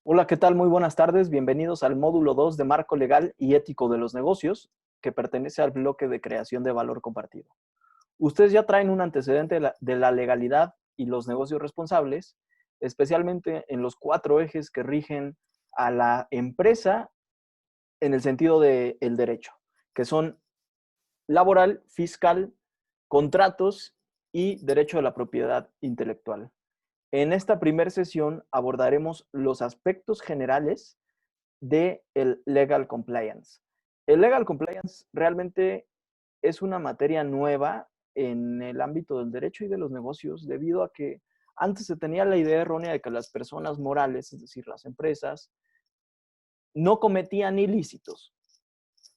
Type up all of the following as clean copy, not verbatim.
Hola, ¿qué tal? Muy buenas tardes. Bienvenidos al módulo 2 de Marco Legal y Ético de los Negocios, que pertenece al bloque de creación de valor compartido. Ustedes ya traen un antecedente de la legalidad y los negocios responsables, especialmente en los 4 ejes que rigen a la empresa en el sentido del derecho, que son laboral, fiscal, contratos y derecho de la propiedad intelectual. En esta primera sesión abordaremos los aspectos generales de el legal compliance. El legal compliance realmente es una materia nueva en el ámbito del derecho y de los negocios, debido a que antes se tenía la idea errónea de que las personas morales, es decir, las empresas, no cometían ilícitos.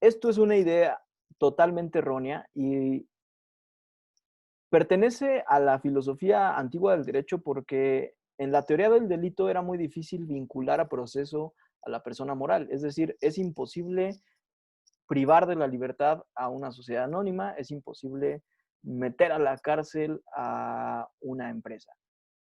Esto es una idea totalmente errónea y pertenece a la filosofía antigua del derecho porque en la teoría del delito era muy difícil vincular a proceso a la persona moral. Es decir, es imposible privar de la libertad a una sociedad anónima, es imposible meter a la cárcel a una empresa.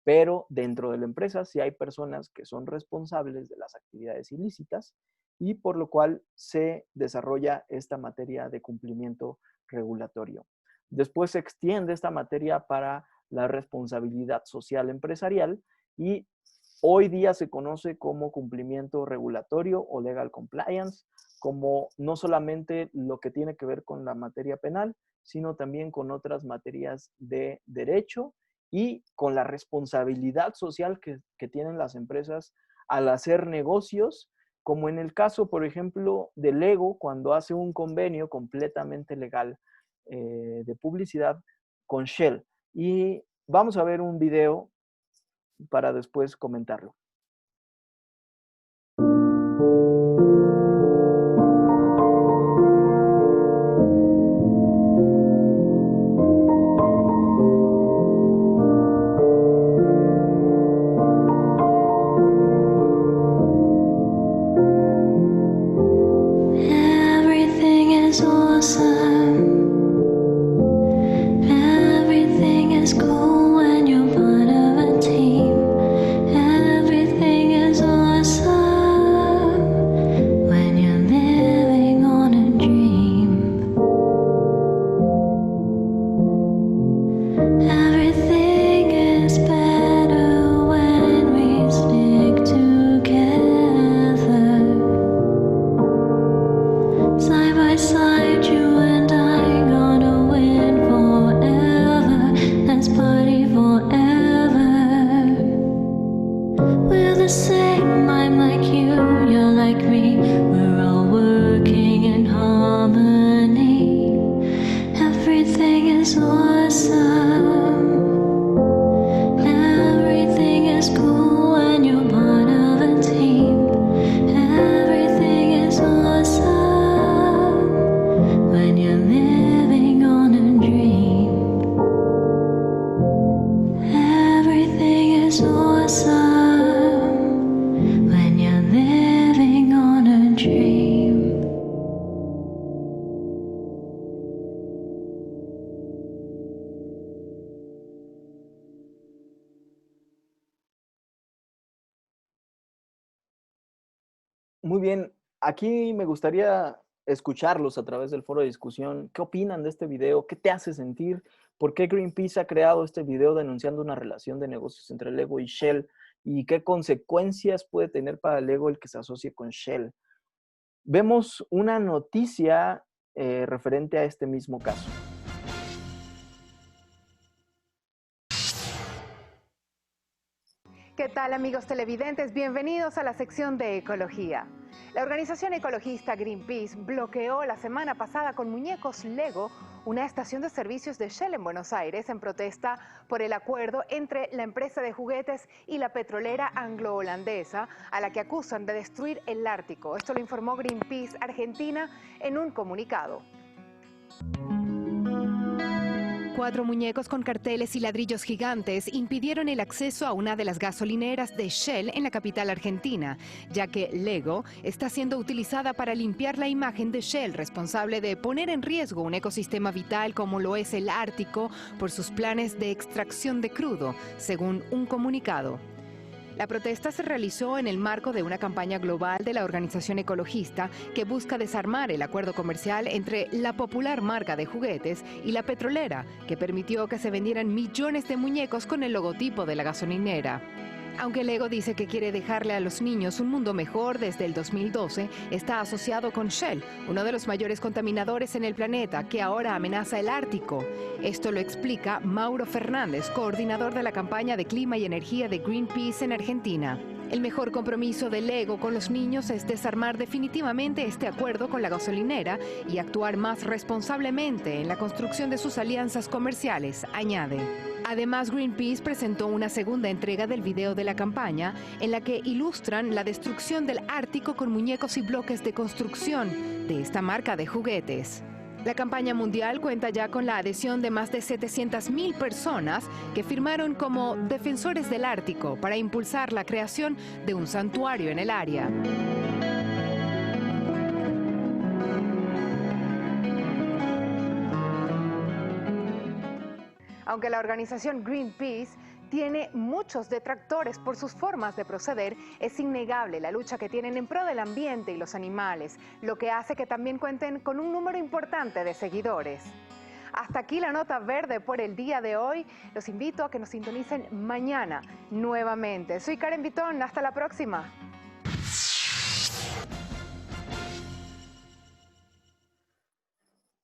Pero dentro de la empresa sí hay personas que son responsables de las actividades ilícitas y por lo cual se desarrolla esta materia de cumplimiento regulatorio. Después se extiende esta materia para la responsabilidad social empresarial y hoy día se conoce como cumplimiento regulatorio o legal compliance, como no solamente lo que tiene que ver con la materia penal, sino también con otras materias de derecho y con la responsabilidad social que tienen las empresas al hacer negocios, como en el caso, por ejemplo, de Lego, cuando hace un convenio completamente legal de publicidad con Shell. Y vamos a ver un video para después comentarlo. Everything is awesome. Everything is cool when you're part of a team. Everything is awesome when you're living on a dream. Everything is better when we stick together. Side by side, you and I gonna win forever. Let's party forever. We're the same, I'm like you, you're like me. We're all working in harmony. Everything is awesome. Everything is cool when you're part of a team. Everything is awesome when you're living on a dream. Everything is awesome when you're living on a dream. Muy bien, aquí me gustaría escucharlos a través del foro de discusión. ¿Qué opinan de este video? ¿Qué te hace sentir? ¿Por qué Greenpeace ha creado este video denunciando una relación de negocios entre Lego y Shell? ¿Y qué consecuencias puede tener para Lego el que se asocie con Shell? Vemos una noticia referente a este mismo caso. ¿Qué tal, amigos televidentes? Bienvenidos a la sección de ecología. La organización ecologista Greenpeace bloqueó la semana pasada con muñecos Lego una estación de servicios de Shell en Buenos Aires en protesta por el acuerdo entre la empresa de juguetes y la petrolera anglo-holandesa, a la que acusan de destruir el Ártico. Esto lo informó Greenpeace Argentina en un comunicado. 4 muñecos con carteles y ladrillos gigantes impidieron el acceso a una de las gasolineras de Shell en la capital argentina, ya que Lego está siendo utilizada para limpiar la imagen de Shell, responsable de poner en riesgo un ecosistema vital como lo es el Ártico por sus planes de extracción de crudo, según un comunicado. La protesta se realizó en el marco de una campaña global de la organización ecologista que busca desarmar el acuerdo comercial entre la popular marca de juguetes y la petrolera, que permitió que se vendieran millones de muñecos con el logotipo de la gasolinera. Aunque Lego dice que quiere dejarle a los niños un mundo mejor desde el 2012, está asociado con Shell, uno de los mayores contaminadores en el planeta que ahora amenaza el Ártico. Esto lo explica Mauro Fernández, coordinador de la campaña de clima y energía de Greenpeace en Argentina. El mejor compromiso de Lego con los niños es desarmar definitivamente este acuerdo con la gasolinera y actuar más responsablemente en la construcción de sus alianzas comerciales, añade. Además, Greenpeace presentó una segunda entrega del video de la campaña en la que ilustran la destrucción del Ártico con muñecos y bloques de construcción de esta marca de juguetes. La campaña mundial cuenta ya con la adhesión de más de 700.000 personas que firmaron como defensores del Ártico para impulsar la creación de un santuario en el área. Aunque la organización Greenpeace tiene muchos detractores por sus formas de proceder, es innegable la lucha que tienen en pro del ambiente y los animales, lo que hace que también cuenten con un número importante de seguidores. Hasta aquí la nota verde por el día de hoy. Los invito a que nos sintonicen mañana nuevamente. Soy Karen Vitón, hasta la próxima.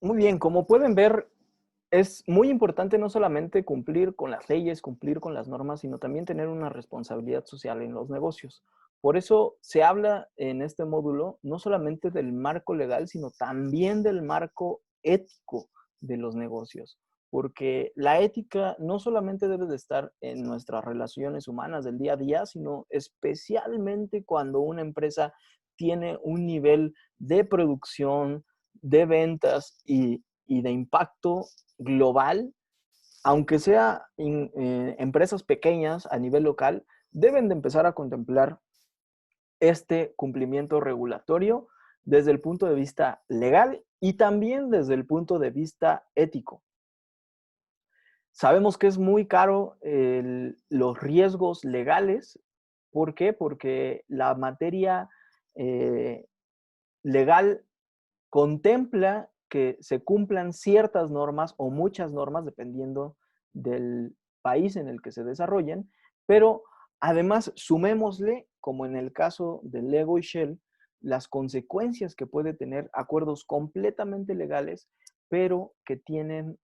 Muy bien, como pueden ver, es muy importante no solamente cumplir con las leyes, cumplir con las normas, sino también tener una responsabilidad social en los negocios. Por eso se habla en este módulo no solamente del marco legal, sino también del marco ético de los negocios. Porque la ética no solamente debe de estar en nuestras relaciones humanas del día a día, sino especialmente cuando una empresa tiene un nivel de producción, de ventas y de impacto global, aunque sea empresas pequeñas a nivel local, deben de empezar a contemplar este cumplimiento regulatorio desde el punto de vista legal y también desde el punto de vista ético. Sabemos que es muy caro los riesgos legales. ¿Por qué? Porque la materia legal contempla que se cumplan ciertas normas o muchas normas, dependiendo del país en el que se desarrollen, pero además sumémosle, como en el caso de Lego y Shell, las consecuencias que puede tener acuerdos completamente legales, pero que tienen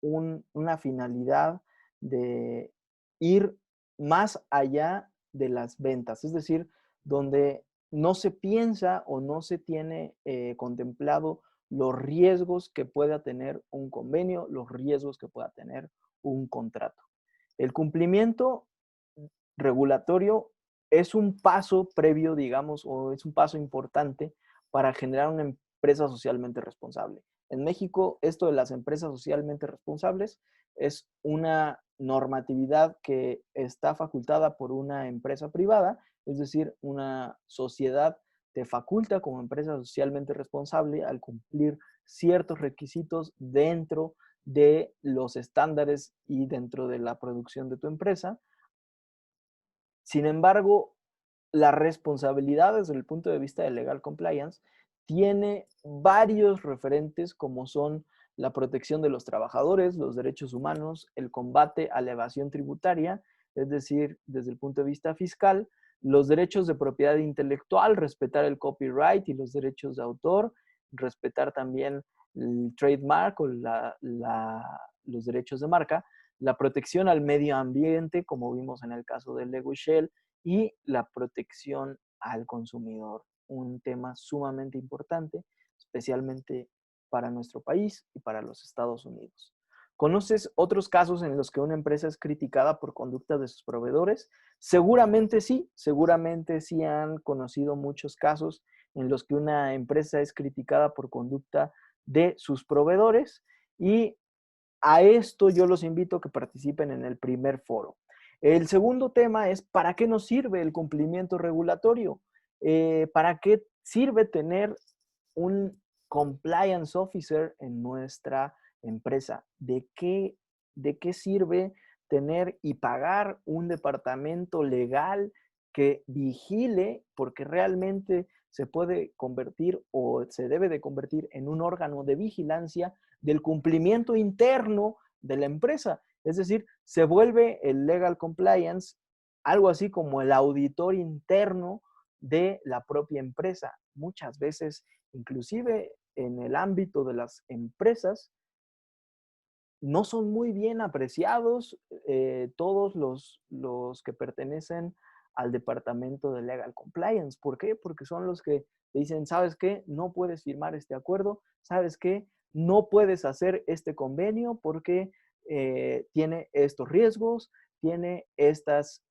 una finalidad de ir más allá de las ventas, es decir, donde no se piensa o no se tiene contemplado los riesgos que pueda tener un convenio, los riesgos que pueda tener un contrato. El cumplimiento regulatorio es un paso previo, digamos, o es un paso importante para generar una empresa socialmente responsable. En México, esto de las empresas socialmente responsables es una normatividad que está facultada por una empresa privada, es decir, una sociedad te faculta como empresa socialmente responsable al cumplir ciertos requisitos dentro de los estándares y dentro de la producción de tu empresa. Sin embargo, la responsabilidad desde el punto de vista de legal compliance tiene varios referentes como son la protección de los trabajadores, los derechos humanos, el combate a la evasión tributaria, es decir, desde el punto de vista fiscal, los derechos de propiedad intelectual, respetar el copyright y los derechos de autor, respetar también el trademark o los derechos de marca, la protección al medio ambiente, como vimos en el caso del Lego y Shell, y la protección al consumidor, un tema sumamente importante, especialmente para nuestro país y para los Estados Unidos. ¿Conoces otros casos en los que una empresa es criticada por conducta de sus proveedores? Seguramente sí han conocido muchos casos en los que una empresa es criticada por conducta de sus proveedores y a esto yo los invito a que participen en el primer foro. El segundo tema es, ¿para qué nos sirve el cumplimiento regulatorio? ¿Para qué sirve tener un compliance officer en nuestra empresa? ¿De qué sirve tener y pagar un departamento legal que vigile, porque realmente se puede convertir o se debe de convertir en un órgano de vigilancia del cumplimiento interno de la empresa. Es decir, se vuelve el legal compliance algo así como el auditor interno de la propia empresa. Muchas veces, inclusive en el ámbito de las empresas, no son muy bien apreciados todos los que pertenecen al departamento de Legal Compliance. ¿Por qué? Porque son los que te dicen, ¿sabes qué? No puedes firmar este acuerdo, ¿sabes qué? No puedes hacer este convenio porque tiene estos riesgos, tiene estas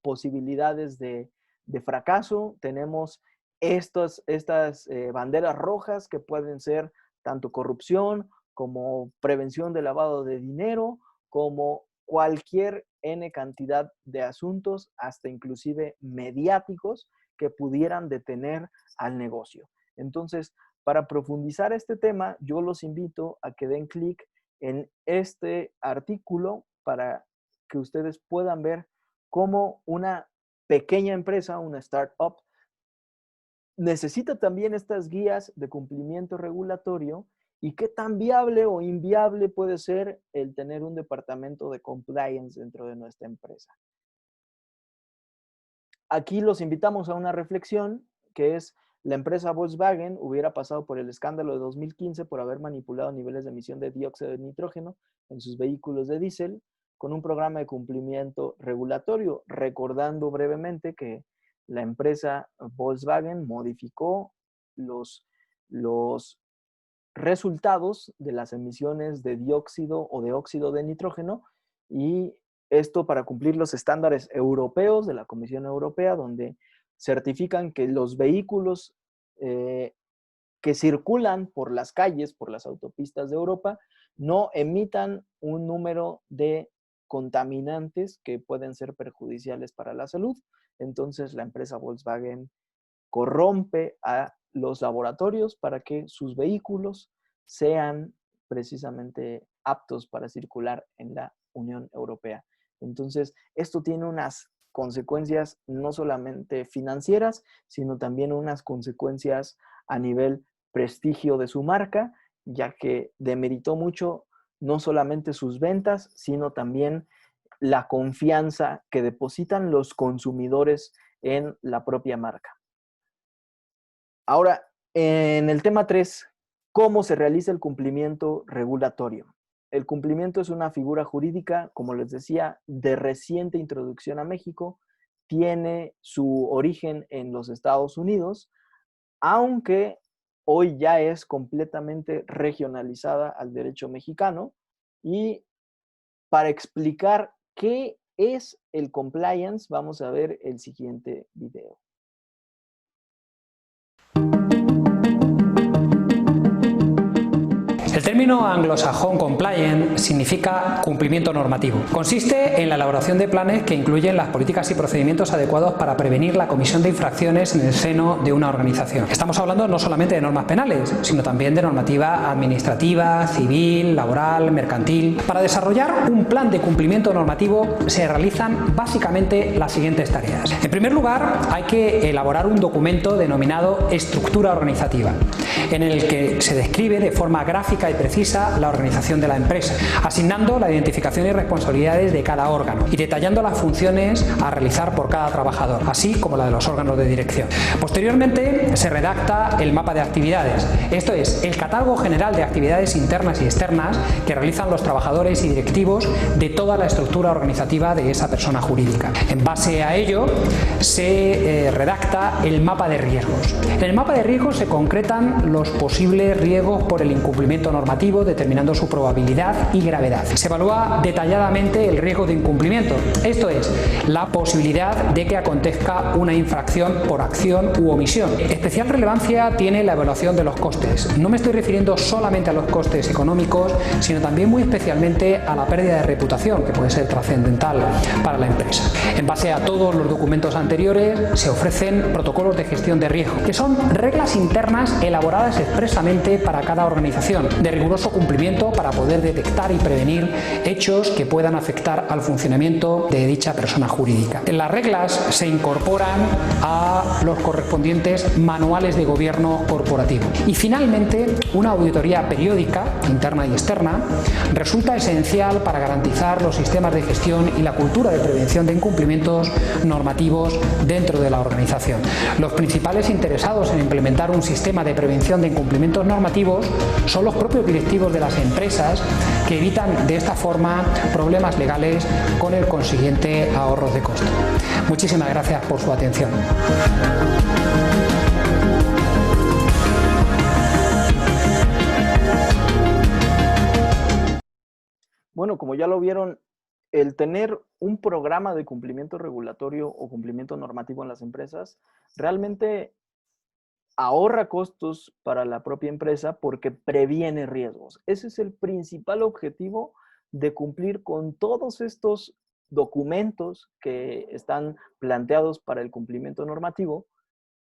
posibilidades de fracaso, tenemos estas banderas rojas que pueden ser tanto corrupción como prevención de lavado de dinero, como cualquier N cantidad de asuntos, hasta inclusive mediáticos, que pudieran detener al negocio. Entonces, para profundizar este tema, yo los invito a que den clic en este artículo para que ustedes puedan ver cómo una pequeña empresa, una startup, necesita también estas guías de cumplimiento regulatorio y qué tan viable o inviable puede ser el tener un departamento de compliance dentro de nuestra empresa. Aquí los invitamos a una reflexión, que es: la empresa Volkswagen hubiera pasado por el escándalo de 2015 por haber manipulado niveles de emisión de dióxido de nitrógeno en sus vehículos de diésel con un programa de cumplimiento regulatorio, recordando brevemente que la empresa Volkswagen modificó los resultados de las emisiones de dióxido o de óxido de nitrógeno, y esto para cumplir los estándares europeos de la Comisión Europea, donde certifican que los vehículos que circulan por las calles, por las autopistas de Europa, no emitan un número de contaminantes que pueden ser perjudiciales para la salud. Entonces, la empresa Volkswagen corrompe a los laboratorios para que sus vehículos sean precisamente aptos para circular en la Unión Europea. Entonces, esto tiene unas consecuencias no solamente financieras, sino también unas consecuencias a nivel prestigio de su marca, ya que demeritó mucho no solamente sus ventas, sino también la confianza que depositan los consumidores en la propia marca. Ahora, en el tema 3, ¿cómo se realiza el cumplimiento regulatorio? El cumplimiento es una figura jurídica, como les decía, de reciente introducción a México. Tiene su origen en los Estados Unidos, aunque hoy ya es completamente regionalizada al derecho mexicano. Y para explicar qué es el compliance, vamos a ver el siguiente video. El término anglosajón compliant significa cumplimiento normativo. Consiste en la elaboración de planes que incluyen las políticas y procedimientos adecuados para prevenir la comisión de infracciones en el seno de una organización. Estamos hablando no solamente de normas penales, sino también de normativa administrativa, civil, laboral, mercantil. Para desarrollar un plan de cumplimiento normativo se realizan básicamente las siguientes tareas. En primer lugar, hay que elaborar un documento denominado estructura organizativa, en el que se describe de forma gráfica y precisa la organización de la empresa, asignando la identificación y responsabilidades de cada órgano y detallando las funciones a realizar por cada trabajador, así como la de los órganos de dirección. Posteriormente se redacta el mapa de actividades, esto es, el catálogo general de actividades internas y externas que realizan los trabajadores y directivos de toda la estructura organizativa de esa persona jurídica. En base a ello se redacta el mapa de riesgos. En el mapa de riesgos se concretan los posibles riesgos por el incumplimiento normativo, determinando su probabilidad y gravedad. Se evalúa detalladamente el riesgo de incumplimiento, esto es, la posibilidad de que acontezca una infracción por acción u omisión. Especial relevancia tiene la evaluación de los costes. No me estoy refiriendo solamente a los costes económicos, sino también muy especialmente a la pérdida de reputación, que puede ser trascendental para la empresa. En base a todos los documentos anteriores, se ofrecen protocolos de gestión de riesgo, que son reglas internas elaboradas expresamente para cada organización, de riguroso cumplimiento para poder detectar y prevenir hechos que puedan afectar al funcionamiento de dicha persona jurídica. Las reglas se incorporan a los correspondientes manuales de gobierno corporativo. Y finalmente, una auditoría periódica, interna y externa, resulta esencial para garantizar los sistemas de gestión y la cultura de prevención de incumplimientos normativos dentro de la organización. Los principales interesados en implementar un sistema de prevención de incumplimientos normativos son los propios directivos de las empresas, que evitan de esta forma problemas legales con el consiguiente ahorro de costo. Muchísimas gracias por su atención. Bueno, como ya lo vieron, el tener un programa de cumplimiento regulatorio o cumplimiento normativo en las empresas realmente ahorra costos para la propia empresa porque previene riesgos. Ese es el principal objetivo de cumplir con todos estos documentos que están planteados para el cumplimiento normativo,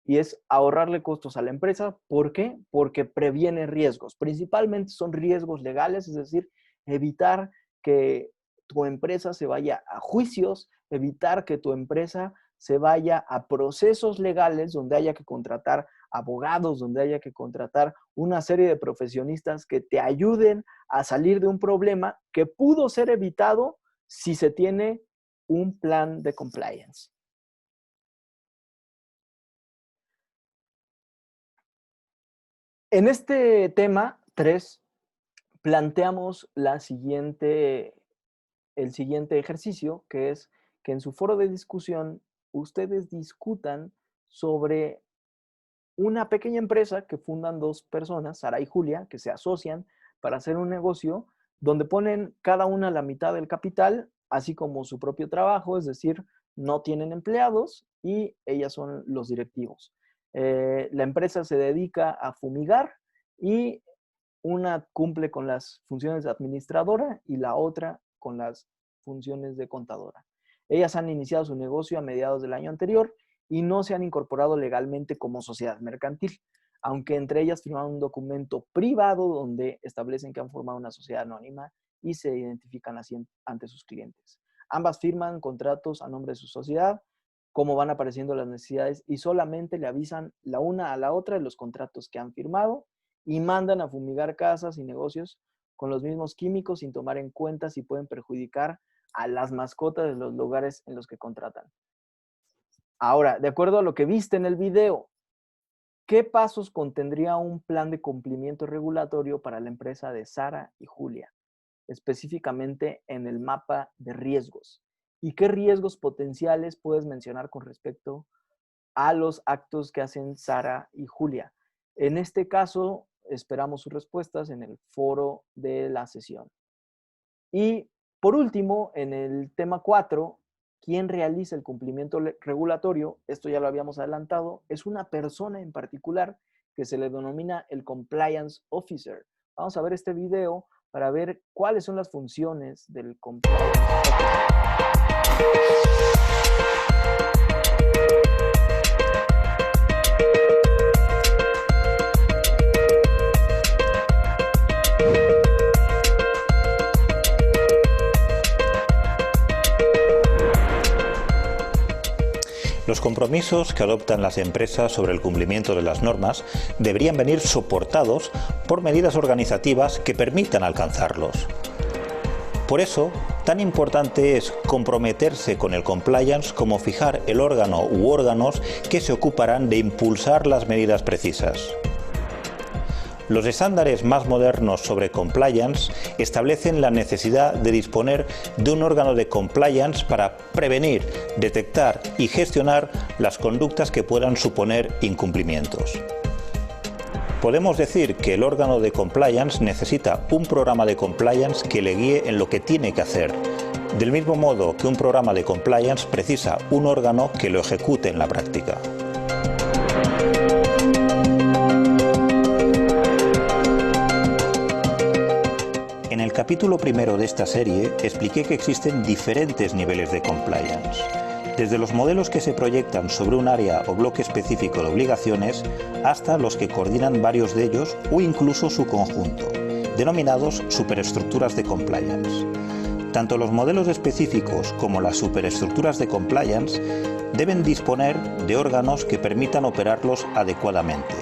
y es ahorrarle costos a la empresa. ¿Por qué? Porque previene riesgos. Principalmente son riesgos legales, es decir, evitar que tu empresa se vaya a juicios, evitar que tu empresa se vaya a procesos legales donde haya que contratar abogados, donde haya que contratar una serie de profesionistas que te ayuden a salir de un problema que pudo ser evitado si se tiene un plan de compliance. En este tema 3 planteamos el siguiente ejercicio, que es que en su foro de discusión ustedes discutan sobre una pequeña empresa que fundan 2 personas, Sara y Julia, que se asocian para hacer un negocio donde ponen cada una la mitad del capital, así como su propio trabajo, es decir, no tienen empleados y ellas son los directivos. La empresa se dedica a fumigar y una cumple con las funciones de administradora y la otra con las funciones de contadora. Ellas han iniciado su negocio a mediados del año anterior y no se han incorporado legalmente como sociedad mercantil, aunque entre ellas firmaron un documento privado donde establecen que han formado una sociedad anónima y se identifican así ante sus clientes. Ambas firman contratos a nombre de su sociedad, cómo van apareciendo las necesidades, y solamente le avisan la una a la otra de los contratos que han firmado y mandan a fumigar casas y negocios con los mismos químicos sin tomar en cuenta si pueden perjudicar a las mascotas de los lugares en los que contratan. Ahora, de acuerdo a lo que viste en el video, ¿qué pasos contendría un plan de cumplimiento regulatorio para la empresa de Sara y Julia? Específicamente en el mapa de riesgos. ¿Y qué riesgos potenciales puedes mencionar con respecto a los actos que hacen Sara y Julia? En este caso, esperamos sus respuestas en el foro de la sesión. Y por último, en el tema 4, ¿quién realiza el cumplimiento regulatorio? Esto ya lo habíamos adelantado. Es una persona en particular que se le denomina el Compliance Officer. Vamos a ver este video para ver cuáles son las funciones del Compliance Officer. Los compromisos que adoptan las empresas sobre el cumplimiento de las normas deberían venir soportados por medidas organizativas que permitan alcanzarlos. Por eso, tan importante es comprometerse con el compliance como fijar el órgano u órganos que se ocuparán de impulsar las medidas precisas. Los estándares más modernos sobre compliance establecen la necesidad de disponer de un órgano de compliance para prevenir, detectar y gestionar las conductas que puedan suponer incumplimientos. Podemos decir que el órgano de compliance necesita un programa de compliance que le guíe en lo que tiene que hacer, del mismo modo que un programa de compliance precisa un órgano que lo ejecute en la práctica. En el capítulo primero de esta serie expliqué que existen diferentes niveles de compliance, desde los modelos que se proyectan sobre un área o bloque específico de obligaciones hasta los que coordinan varios de ellos o incluso su conjunto, denominados superestructuras de compliance. Tanto los modelos específicos como las superestructuras de compliance deben disponer de órganos que permitan operarlos adecuadamente.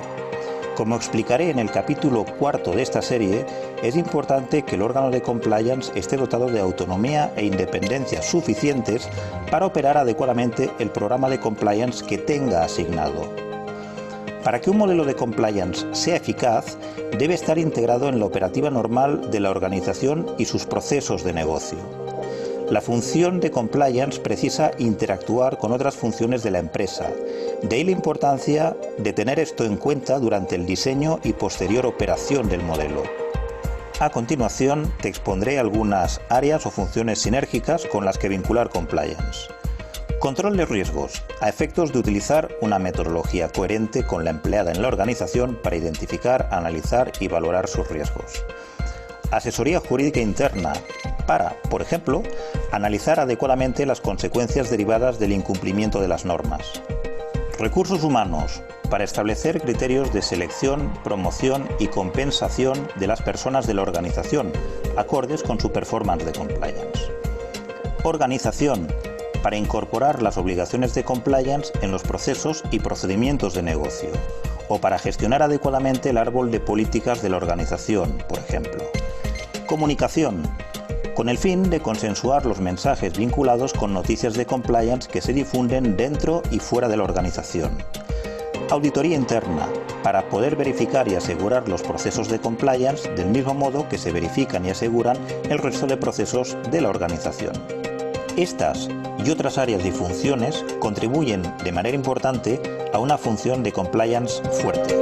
Como explicaré en el capítulo 4 de esta serie, es importante que el órgano de compliance esté dotado de autonomía e independencia suficientes para operar adecuadamente el programa de compliance que tenga asignado. Para que un modelo de compliance sea eficaz, debe estar integrado en la operativa normal de la organización y sus procesos de negocio. La función de compliance precisa interactuar con otras funciones de la empresa. De ahí la importancia de tener esto en cuenta durante el diseño y posterior operación del modelo. A continuación, te expondré algunas áreas o funciones sinérgicas con las que vincular compliance. Control de riesgos, a efectos de utilizar una metodología coherente con la empleada en la organización para identificar, analizar y valorar sus riesgos. Asesoría jurídica interna, para, por ejemplo, analizar adecuadamente las consecuencias derivadas del incumplimiento de las normas. Recursos humanos, para establecer criterios de selección, promoción y compensación de las personas de la organización, acordes con su performance de compliance. Organización, para incorporar las obligaciones de compliance en los procesos y procedimientos de negocio, o para gestionar adecuadamente el árbol de políticas de la organización, por ejemplo. Comunicación, con el fin de consensuar los mensajes vinculados con noticias de compliance que se difunden dentro y fuera de la organización. Auditoría interna, para poder verificar y asegurar los procesos de compliance del mismo modo que se verifican y aseguran el resto de procesos de la organización. Estas y otras áreas y funciones contribuyen de manera importante a una función de compliance fuerte.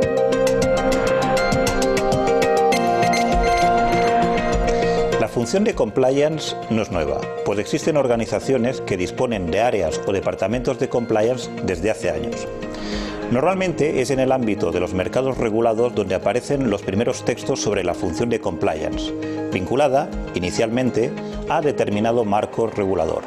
La función de compliance no es nueva, pues existen organizaciones que disponen de áreas o departamentos de compliance desde hace años. Normalmente es en el ámbito de los mercados regulados donde aparecen los primeros textos sobre la función de compliance, vinculada, inicialmente, a determinado marco regulador.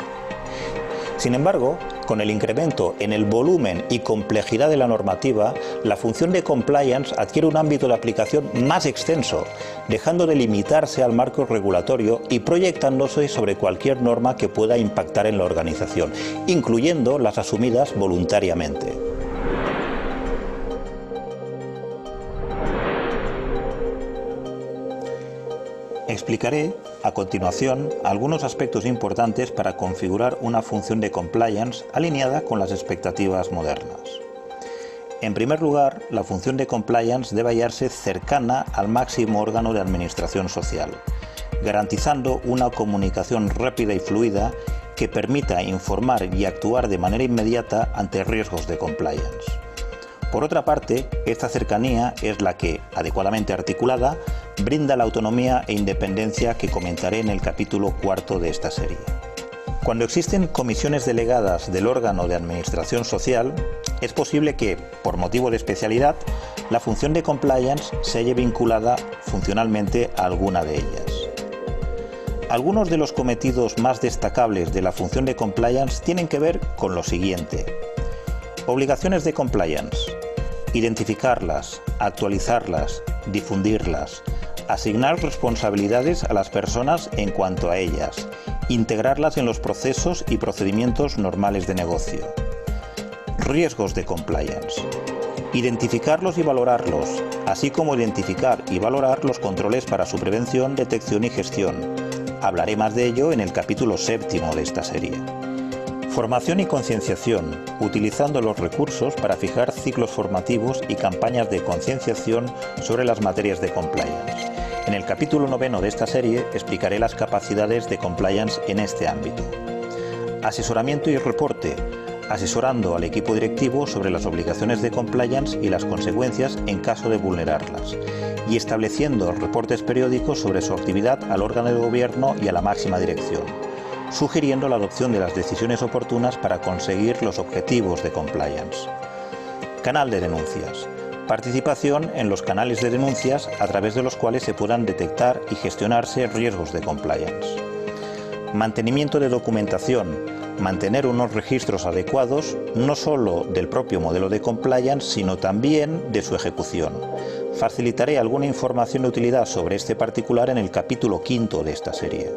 Sin embargo, con el incremento en el volumen y complejidad de la normativa, la función de compliance adquiere un ámbito de aplicación más extenso, dejando de limitarse al marco regulatorio y proyectándose sobre cualquier norma que pueda impactar en la organización, incluyendo las asumidas voluntariamente. Explicaré a continuación algunos aspectos importantes para configurar una función de compliance alineada con las expectativas modernas. En primer lugar, la función de compliance debe hallarse cercana al máximo órgano de administración social, garantizando una comunicación rápida y fluida que permita informar y actuar de manera inmediata ante riesgos de compliance. Por otra parte, esta cercanía es la que, adecuadamente articulada, brinda la autonomía e independencia que comentaré en el capítulo 4 de esta serie. Cuando existen comisiones delegadas del órgano de administración social, es posible que, por motivo de especialidad, la función de compliance se halle vinculada funcionalmente a alguna de ellas. Algunos de los cometidos más destacables de la función de compliance tienen que ver con lo siguiente. Obligaciones de compliance. Identificarlas, actualizarlas, difundirlas, asignar responsabilidades a las personas en cuanto a ellas, integrarlas en los procesos y procedimientos normales de negocio. Riesgos de compliance. Identificarlos y valorarlos, así como identificar y valorar los controles para su prevención, detección y gestión. Hablaré más de ello en el capítulo 7 de esta serie. Formación y concienciación, utilizando los recursos para fijar ciclos formativos y campañas de concienciación sobre las materias de compliance. En el capítulo 9 de esta serie explicaré las capacidades de compliance en este ámbito. Asesoramiento y reporte, asesorando al equipo directivo sobre las obligaciones de compliance y las consecuencias en caso de vulnerarlas, y estableciendo reportes periódicos sobre su actividad al órgano de gobierno y a la máxima dirección, sugiriendo la adopción de las decisiones oportunas para conseguir los objetivos de compliance. Canal de denuncias. Participación en los canales de denuncias a través de los cuales se puedan detectar y gestionarse riesgos de compliance. Mantenimiento de documentación. Mantener unos registros adecuados no solo del propio modelo de compliance, sino también de su ejecución, facilitaré alguna información de utilidad sobre este particular en el capítulo 5 de esta serie.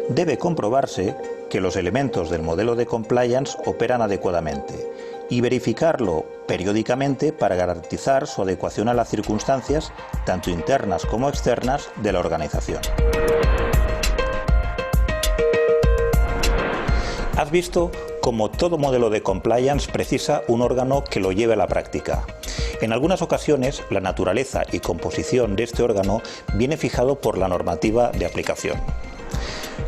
Debe comprobarse que los elementos del modelo de compliance operan adecuadamente y verificarlo periódicamente para garantizar su adecuación a las circunstancias, tanto internas como externas, de la organización. Has visto cómo todo modelo de compliance precisa un órgano que lo lleve a la práctica. En algunas ocasiones, la naturaleza y composición de este órgano viene fijado por la normativa de aplicación.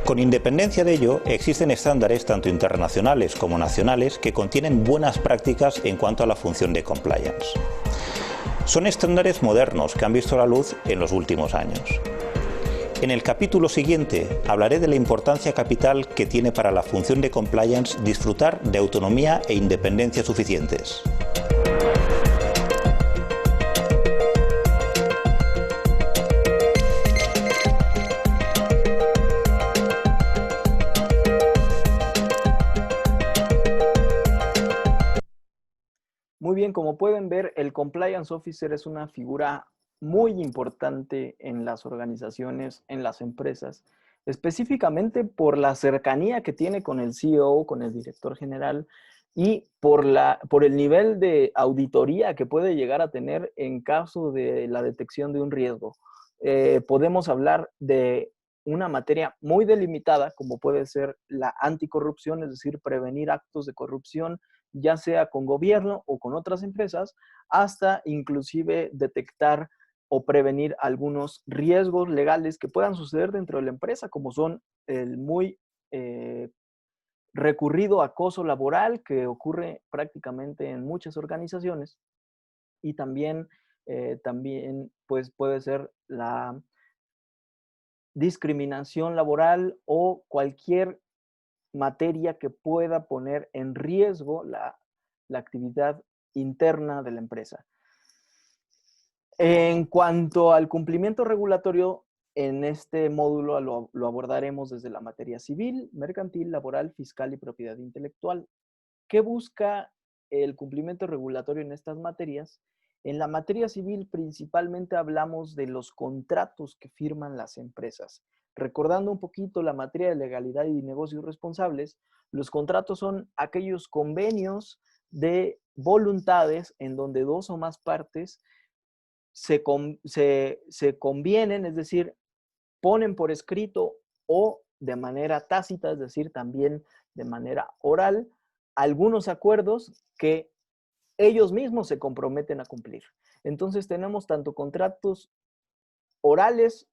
Con independencia de ello, existen estándares tanto internacionales como nacionales que contienen buenas prácticas en cuanto a la función de compliance. Son estándares modernos que han visto la luz en los últimos años. En el capítulo siguiente hablaré de la importancia capital que tiene para la función de compliance disfrutar de autonomía e independencia suficientes. Muy bien, como pueden ver, el Compliance Officer es una figura muy importante en las organizaciones, en las empresas, específicamente por la cercanía que tiene con el CEO, con el director general y por el nivel de auditoría que puede llegar a tener en caso de la detección de un riesgo. Podemos hablar de una materia muy delimitada, como puede ser la anticorrupción, es decir, prevenir actos de corrupción, ya sea con gobierno o con otras empresas, hasta inclusive detectar o prevenir algunos riesgos legales que puedan suceder dentro de la empresa, como son el muy recurrido acoso laboral que ocurre prácticamente en muchas organizaciones, y también pues, puede ser la discriminación laboral o cualquier materia que pueda poner en riesgo la actividad interna de la empresa. En cuanto al cumplimiento regulatorio, en este módulo lo abordaremos desde la materia civil, mercantil, laboral, fiscal y propiedad intelectual. ¿Qué busca el cumplimiento regulatorio en estas materias? En la materia civil principalmente hablamos de los contratos que firman las empresas. Recordando un poquito la materia de legalidad y negocios responsables, los contratos son aquellos convenios de voluntades en donde dos o más partes se convienen, es decir, ponen por escrito o de manera tácita, es decir, también de manera oral, algunos acuerdos que ellos mismos se comprometen a cumplir. Entonces tenemos tanto contratos orales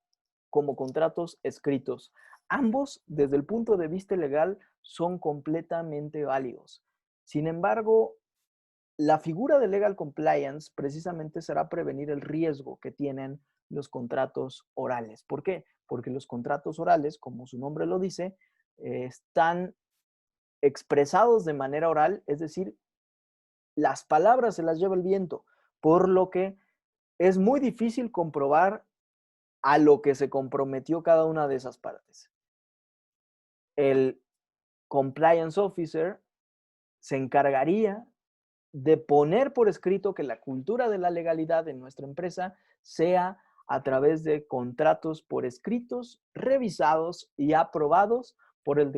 como contratos escritos. Ambos, desde el punto de vista legal, son completamente válidos. Sin embargo, la figura de legal compliance precisamente será prevenir el riesgo que tienen los contratos orales. ¿Por qué? Porque los contratos orales, como su nombre lo dice, están expresados de manera oral, es decir, las palabras se las lleva el viento, por lo que es muy difícil comprobar a lo que se comprometió cada una de esas partes. El compliance officer se encargaría de poner por escrito que la cultura de la legalidad en nuestra empresa sea a través de contratos por escritos, revisados y aprobados por el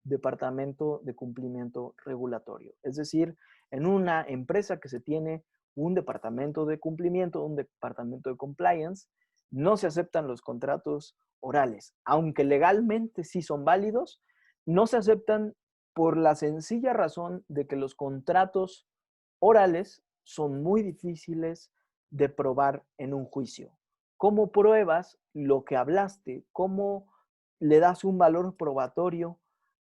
Departamento de Cumplimiento Regulatorio. Es decir, en una empresa que se tiene un departamento de cumplimiento, un departamento de compliance, no se aceptan los contratos orales. Aunque legalmente sí son válidos, no se aceptan por la sencilla razón de que los contratos orales son muy difíciles de probar en un juicio. ¿Cómo pruebas lo que hablaste? ¿Cómo le das un valor probatorio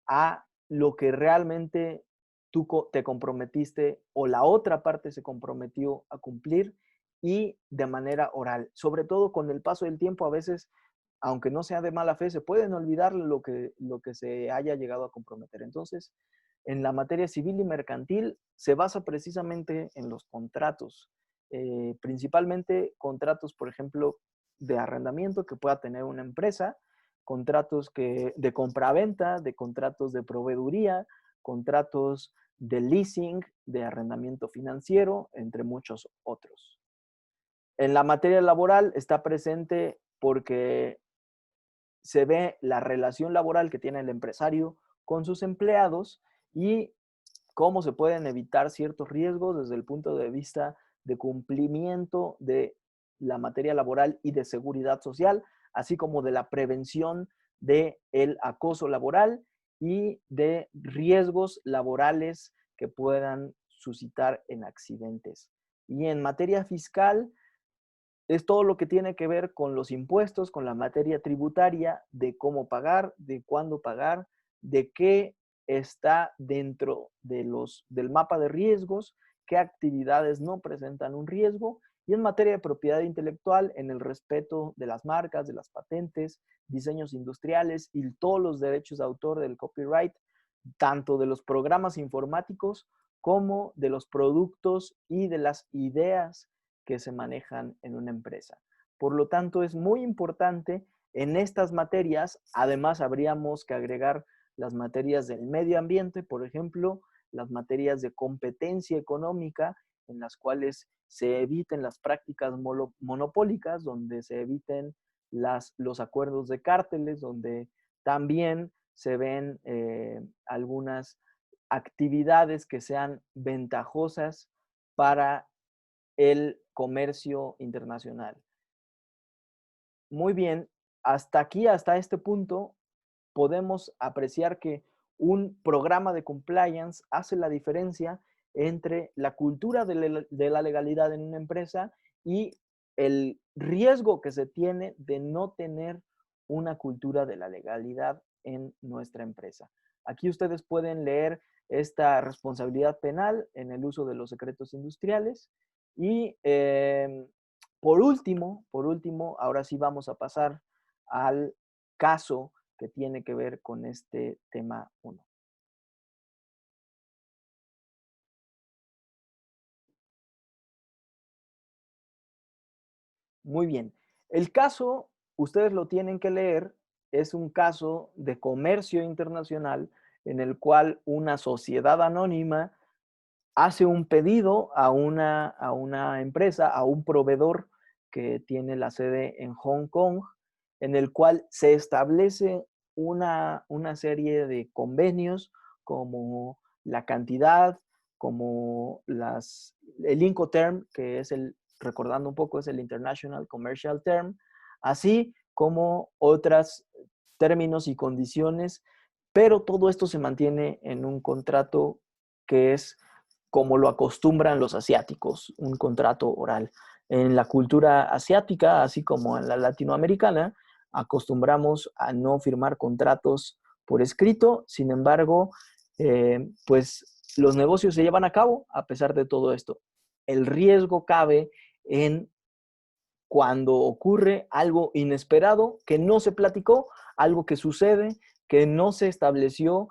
a lo que realmente tú te comprometiste o la otra parte se comprometió a cumplir y de manera oral? Sobre todo con el paso del tiempo, a veces, aunque no sea de mala fe, se pueden olvidar lo que se haya llegado a comprometer. Entonces, en la materia civil y mercantil se basa precisamente en los contratos, principalmente contratos, por ejemplo, de arrendamiento que pueda tener una empresa, contratos de compraventa, de contratos de proveeduría, contratos de leasing, de arrendamiento financiero, entre muchos otros. En la materia laboral está presente porque se ve la relación laboral que tiene el empresario con sus empleados y cómo se pueden evitar ciertos riesgos desde el punto de vista de cumplimiento de la materia laboral y de seguridad social, así como de la prevención del acoso laboral y de riesgos laborales que puedan suscitar en accidentes. Y en materia fiscal, es todo lo que tiene que ver con los impuestos, con la materia tributaria, de cómo pagar, de cuándo pagar, de qué está dentro de del mapa de riesgos, qué actividades no presentan un riesgo, y en materia de propiedad intelectual, en el respeto de las marcas, de las patentes, diseños industriales y todos los derechos de autor del copyright, tanto de los programas informáticos como de los productos y de las ideas que se manejan en una empresa. Por lo tanto, es muy importante en estas materias. Además, habríamos que agregar las materias del medio ambiente, por ejemplo, las materias de competencia económica, en las cuales se eviten las prácticas monopólicas, donde se eviten los acuerdos de cárteles, donde también se ven algunas actividades que sean ventajosas para el comercio internacional. Muy bien, hasta aquí, hasta este punto, podemos apreciar que un programa de compliance hace la diferencia entre la cultura de la legalidad en una empresa y el riesgo que se tiene de no tener una cultura de la legalidad en nuestra empresa. Aquí ustedes pueden leer esta responsabilidad penal en el uso de los secretos industriales. Y por último, ahora sí vamos a pasar al caso que tiene que ver con este tema 1. Muy bien. El caso, ustedes lo tienen que leer, es un caso de comercio internacional en el cual una sociedad anónima hace un pedido a una empresa, a un proveedor que tiene la sede en Hong Kong, en el cual se establece una serie de convenios como la cantidad, como el Incoterm, que es recordando un poco, es el International Commercial Term, así como otros términos y condiciones, pero todo esto se mantiene en un contrato que es como lo acostumbran los asiáticos, un contrato oral. En la cultura asiática, así como en la latinoamericana, acostumbramos a no firmar contratos por escrito. Sin embargo, pues los negocios se llevan a cabo a pesar de todo esto. El riesgo cabe en cuando ocurre algo inesperado que no se platicó, algo que sucede, que no se estableció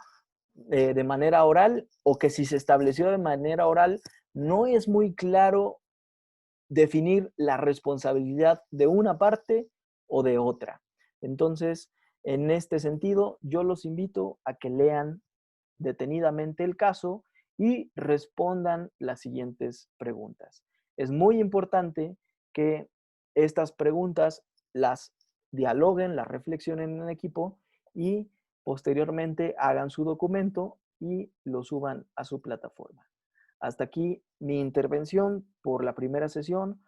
de manera oral, o que si se estableció de manera oral, no es muy claro definir la responsabilidad de una parte o de otra. Entonces, en este sentido, yo los invito a que lean detenidamente el caso y respondan las siguientes preguntas. Es muy importante que estas preguntas las dialoguen, las reflexionen en equipo y posteriormente hagan su documento y lo suban a su plataforma. Hasta aquí mi intervención por la primera sesión.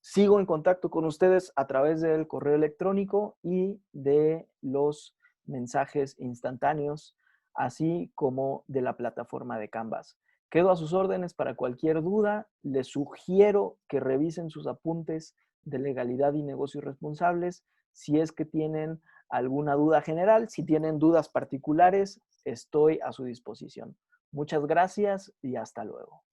Sigo en contacto con ustedes a través del correo electrónico y de los mensajes instantáneos, así como de la plataforma de Canvas. Quedo a sus órdenes para cualquier duda. Les sugiero que revisen sus apuntes de legalidad y negocios responsables. Si es que tienen alguna duda general, si tienen dudas particulares, estoy a su disposición. Muchas gracias y hasta luego.